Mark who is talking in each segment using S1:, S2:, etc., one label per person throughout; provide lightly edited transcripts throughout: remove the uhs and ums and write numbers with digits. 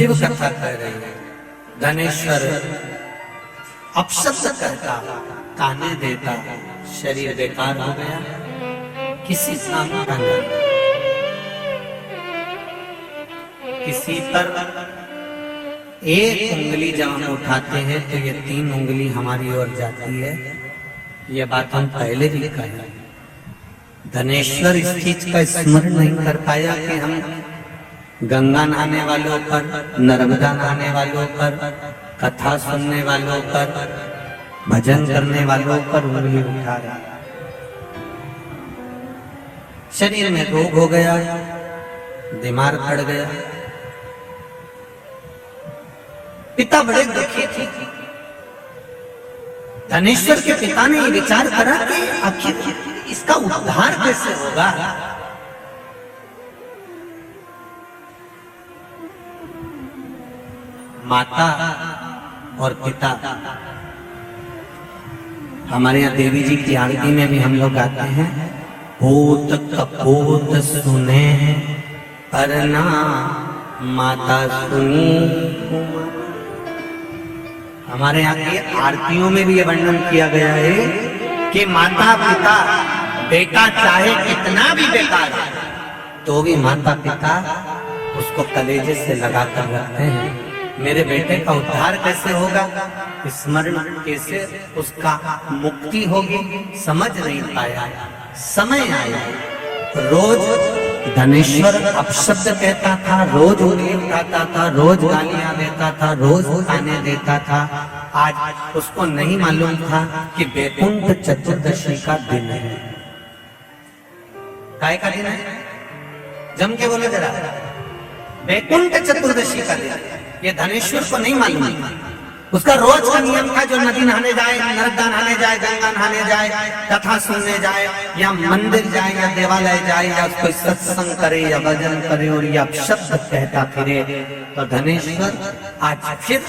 S1: शिव कथा कह रही है। धनेश्वर अपशब्द कहता, ताने देता, शरीर बेकार हो गया, किसी काम का नहीं। किसी पर एक उंगली जब हम उठाते हैं तो ये 3 उंगली हमारी ओर जाती है। ये बात हम पहले भी कहे। धनेश्वर इस चीज का स्मरण नहीं कर पाया कि हम गंगा नहाने वालों पर, नर्मदा नहाने वालों पर, कथा सुनने वालों पर, भजन करने वालों पर उंगली उठा रहा। शरीर में रोग हो गया, बीमार पड़ गया। पिता बड़े दुखी थे। धनेश्वर के पिता ने ये विचार करा कि आखिर इसका उद्धार कैसे होगा। माता और पिता, हमारे यहाँ देवी जी की आरती में भी हम लोग गाते हैं, पूत कपूत सुने परना माता सुनी। हमारे यहाँ की आरतियों में भी ये वर्णन किया गया है कि माता पिता, बेटा चाहे कितना भी बेकार है तो भी माता पिता उसको कलेजे से लगाकर रखते हैं। मेरे बेटे का उद्धार कैसे होगा, स्मरण कैसे उसका मुक्ति होगी, समझ नहीं पाया। समय आया, रोज धनेश्वर अपशब्द कहता था, रोज उंगली उठाता था, रोज गालियां देता था, रोज ताने देता था। आज उसको नहीं मालूम था कि वैकुंठ चतुर्दशी का दिन है। काय का दिन है? जम के बोले जरा, वैकुंठ चतुर्दशी का दिन। ये धनेश्वर को नहीं मालूम। उसका रोज का नियम था, जो नदी नहाने जाए, नर्मदा नहाने जाए, गंगा नहाने जाए, कथा सुनने जाए, या मंदिर जाए, या देवालय जाए, या कोई सत्संग करे, या भजन करे, और या शब्द कहता फिरे। तो धनेश्वर आज फिर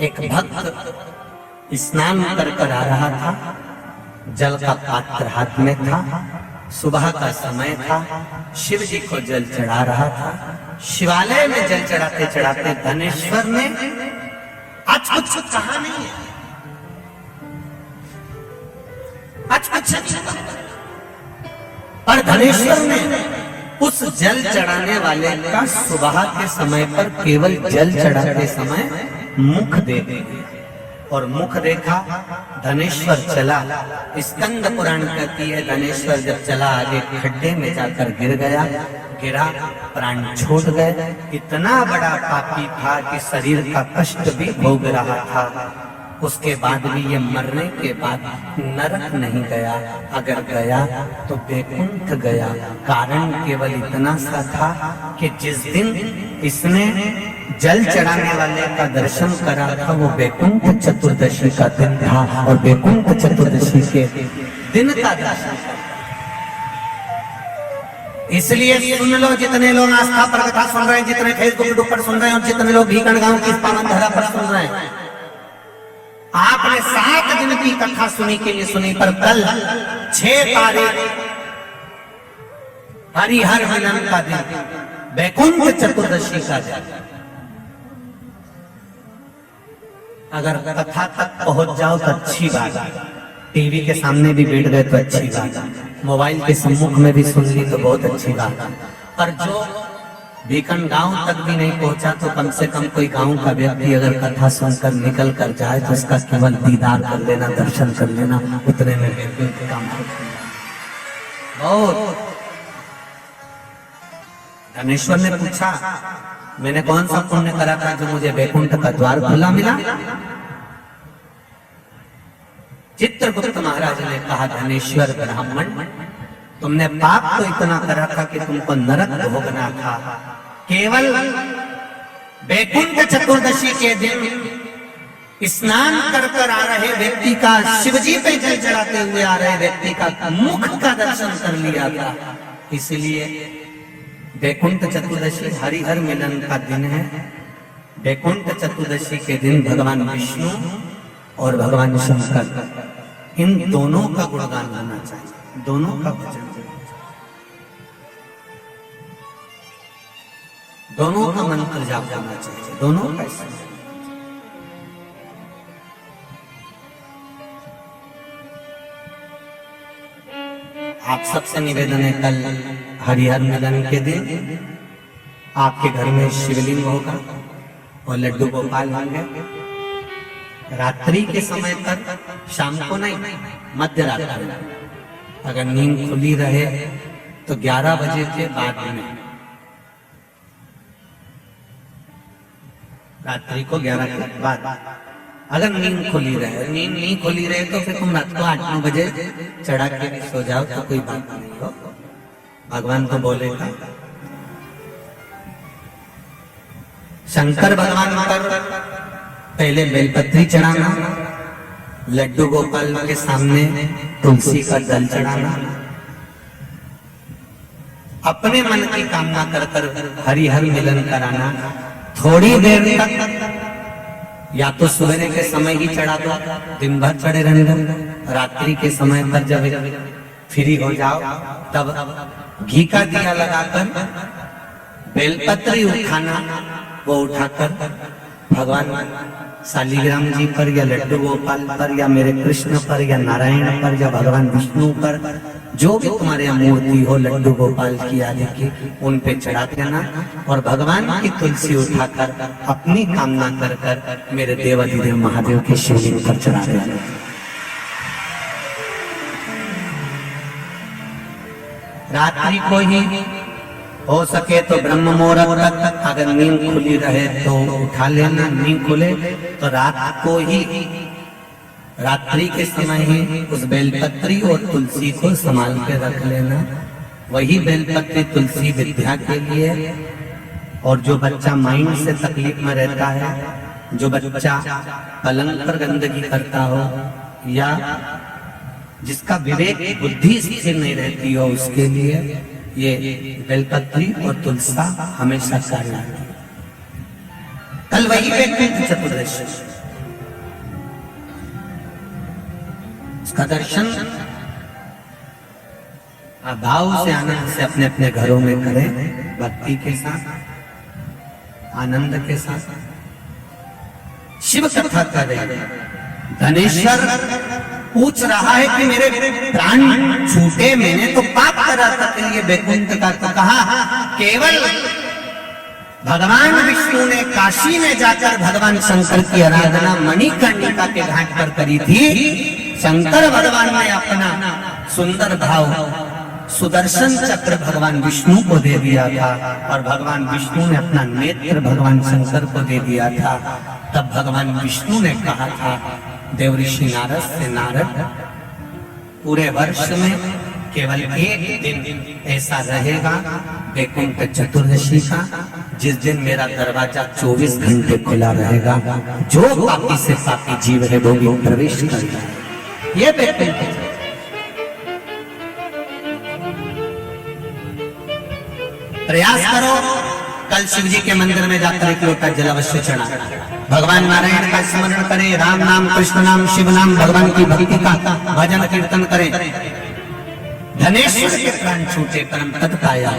S1: एक भक्त स्नान कर आ रहा था, जल का पात्र हाथ में था, सुबह का समय था, शिव जी को जल चढ़ा रहा था। शिवालय में जल चढ़ाते चढ़ाते धनेश्वर ने आज कुछ कहा नहीं है, आज कुछ, और धनेश्वर ने उस जल चढ़ाने वाले का सुबह के समय पर केवल जल चढ़ाते समय मुख देखे, और मुख देखा। धनेश्वर चला, स्कंद पुराण कहती है धनेश्वर जब चला आगे खड्डे में जाकर गिर गया, गिरा, प्राण छोड़ गए। इतना बड़ा पापी था कि शरीर का कष्ट भी भोग रहा था। उसके बाद भी ये मरने के बाद नरक नहीं गया, अगर गया तो वैकुंठ गया। कारण केवल इतना सा था कि जिस दिन इसने जल चढ़ाने वाले का दर्शन करा था वो वैकुंठ चतुर्दशी का दिन था, और वैकुंठ चतुर्दशी के दिन का दर्शन करा। इसलिए सुन लो, जितने लोग आस्था पर कथा सुन रहे हैं, जितने फेसबुक पर सुन रहे हैं, और जितने लोग भीकन गांव की पावन धरा पर सुन रहे हैं, आपने 7 दिन की कथा सुनी के लिए सुनी, पर कल 6 तारीख हरिहर मिलन का दिन, वैकुंठ चतुर्दशी का दिन। अगर कथा तक पहुंच जाओ तो अच्छी बात है, टीवी के सामने भी बैठ गए तो अच्छी बात है, मोबाइल के सम्मुख में भी सुन ली तो बहुत अच्छी बात है। पर जो भीकन गांव तक भी नहीं पहुंचा तो कम से कम कोई गांव का व्यक्ति अगर कथा सुनकर निकल कर जाए तो उसका केवल दीदार कर लेना, दर्शन कर लेना, उतने में काम बहुत। धनेश्वर ने पूछा, मैंने कौन सा पुण्य करा था जो मुझे वैकुंठ का द्वार खुला मिला? चित्रगुप्त महाराज ने कहा, धनेश्वर ब्राह्मण, तुमने पाप तो इतना करा था कि तुमको नरक भोगना था। केवल वैकुंठ चतुर्दशी के दिन स्नान कर आ रहे व्यक्ति का, शिवजी पे जल चढ़ाते हुए आ रहे व्यक्ति का मुख का दर्शन कर लिया था। इसलिए वैकुंठ चतुर्दशी हरिहर मिलन का दिन है। वैकुंठ चतुर्दशी के दिन भगवान विष्णु और भगवान शंकर, इन दोनों का गुणगान होना चाहिए, दोनों का भजन। दोनों का मंत्र जाप करना चाहिए, दोनों का इस्तेमाल। आप सबसे निवेदन है, कल हरिहर मिलन के दिन आपके घर में शिवलिंग होगा और लड्डू गोपाल होंगे। रात्रि के समय पर, शाम को नहीं, मध्य रात्रि में, अगर नींद खुली रहे तो 11 बजे के बाद में, रात्रि को 11 के बाद अगर नींद खुली रहे। नींद नहीं खुली रहे तो फिर तुम रात को 8-9 बजे चढ़ा के सो जाओ तो कोई बात नहीं हो, भगवान तो बोलेगा। शंकर भगवान पर पहले बेलपत्री चढ़ाना, लड्डू गोपाल के सामने तुलसी का दल चढ़ाना, अपने मन की कामना कर कर हरिहर मिलन कराना। थोड़ी देर तक या तो सवेरे के समय ही चढ़ा दो, दिन भर चढ़े रहने दो। रात्रि के समय पर जब फ्री हो जाओ तब घी का दिया लगाकर बेलपत्री उठाना, वो उठाकर भगवान शालिग्राम जी पर या लड्डू गोपाल पर या मेरे कृष्ण पर या नारायण पर या भगवान विष्णु पर, जो भी तुम्हारे यहाँ मूर्ति हो लड्डू गोपाल की आदि की, उन पे चढ़ा देना और भगवान की तुलसी उठाकर अपनी कामना कर कर मेरे देवाधिदेव महादेव के शिवलिंग पर चढ़ा देना। रात्रि को ही हो सके तो ब्रह्म मुहूर्त तक, अगर नींद खुली रहे तो उठा लेना, नींद खुले तो रात को ही, रात्रि के समय ही उस बेलपत्री और तुलसी को संभाल के रख लेना। वही बेलपत्री तुलसी विद्या के लिए, और जो बच्चा माइंड से तकलीफ में रहता है, जो बच्चा पलंग पर गंदगी करता हो या जिसका विवेक बुद्धि स्थिर नहीं रहती हो, उसके लिए ये बेलपत्री और तुलसा हमेशा कार्य आती है। कल वही वैकुंठ चतुर्दशी, उसका दर्शन भाव से, आनंद से अपने अपने घरों में करें, भक्ति के साथ, आनंद के साथ शिव कथा करें। धनेश्वर पूछ रहा है कि मेरे प्राण छूटे, मैंने तो पाप करा था के लिए वैकुंठ का, तो कहा केवल भगवान विष्णु ने काशी में जाकर भगवान शंकर की आराधना मणिकर्णिका के घाट पर करी थी। शंकर भगवान ने अपना सुंदर भाव सुदर्शन चक्र भगवान विष्णु को दे दिया था और भगवान विष्णु ने अपना नेत्र भगवान शंकर को दे दिया था। तब भगवान विष्णु ने कहा था देवऋषि नारद से, नारद पूरे वर्ष में केवल एक दिन ऐसा रहेगा वैकुंठ चतुर्दशी का, जिस दिन मेरा दरवाजा 24 घंटे खुला रहेगा, जो पापी से पापी जीव है वो भी प्रवेश करेगा। ये वैकुंठ प्रयास करो, कल शिव जी के मंदिर में जाकर 1 लोटा जल अवश्य चढ़ा, भगवान नारायण का स्मरण करें, राम नाम, कृष्ण नाम, शिव नाम, भगवान की भक्ति का भजन कीर्तन करें। धनेश्वर के प्राण छूटे परम पद पाया।